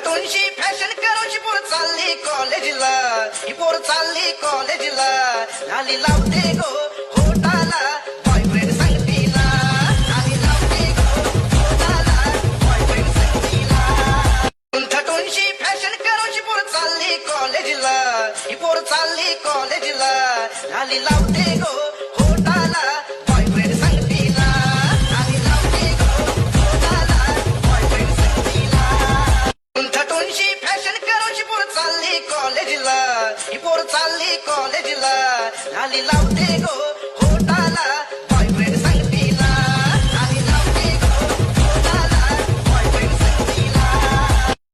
नटूनशी fashion करूची पोर चालली कॉलेजला, ही पोर चालली कॉलेजला. लाली लावते गो होटाला, बॉयफ्रेंड संगतीला. लाली लावते गो होटाला, बॉयफ्रेंड संगतीला. नटूनशी फॅशन करूची पोर चालली कॉलेजला, ही पोर चालली कॉलेजला. लाली लावते गो होटाला, बॉयफ्रेंड संगतीला. लाली लावते गो होटाला, बॉयफ्रेंड संगतीला. नटूनशी फॅशन करूची पोर चालली कॉलेजला, ही पोर चालली कॉलेजला. लाली लावते गो होटाला, बॉयफ्रेंड संगतीला. लाली लावते गो होटाला, बॉयफ्रेंड संगतीला.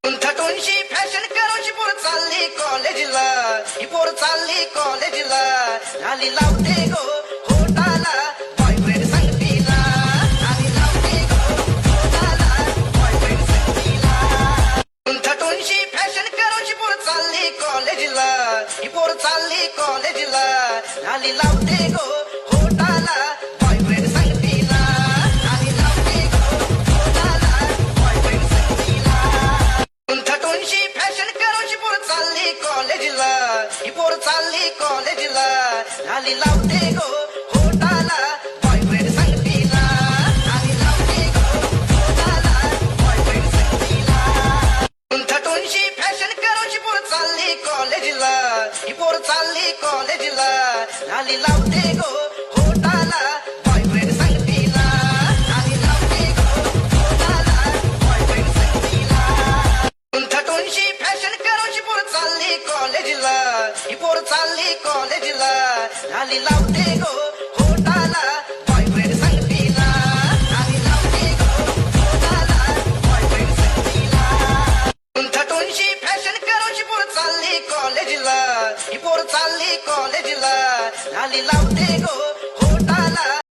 नटूनशी फॅशन करूची पोर चालली कॉलेजला, ही पोर चालली कॉलेजला. लाली लावते गो होटाला, बॉयफ्रेंड संगतीला. लाली लावते गो होटाला, बॉयफ्रेंड संगतीला. नटूनशी फॅशन करूची पोर चालली कॉलेजला, ही पोर चालली कॉलेजला. लाली लावते गो होटाला, बॉयफ्रेंड संगतीला. लाली लावते गो होटाला, बॉयफ्रेंड संगतीला. नटूनशी फॅशन करूची पोर चालली कॉलेजला, ही पोर चालली कॉलेजला. लाली लावते गो होटाला, बॉयफ्रेंड संगतीला. लाली लावते गो होटाला, बॉयफ्रेंड संगतीला. नटूनशी फॅशन करूची पोर चालली कॉलेजला, ही पोर चालली कॉलेजला. लाली लावते गो होटाला, बॉयफ्रेंड संगतीला. लाली लावते गो होटाला, बॉयफ्रेंड संगतीला. नटूनशी फॅशन करूची पोर चालली कॉलेजला, ही पोर चालली कॉलेजला. लाली लावते गो होटाला, बॉयफ्रेंड संगतीला. लाली लावते गो होटाला, बॉयफ्रेंड संगतीला. नटूनशी फॅशन करूची पोर चालली कॉलेजला, ही पोर चालली कॉलेजला. लाली लावते गो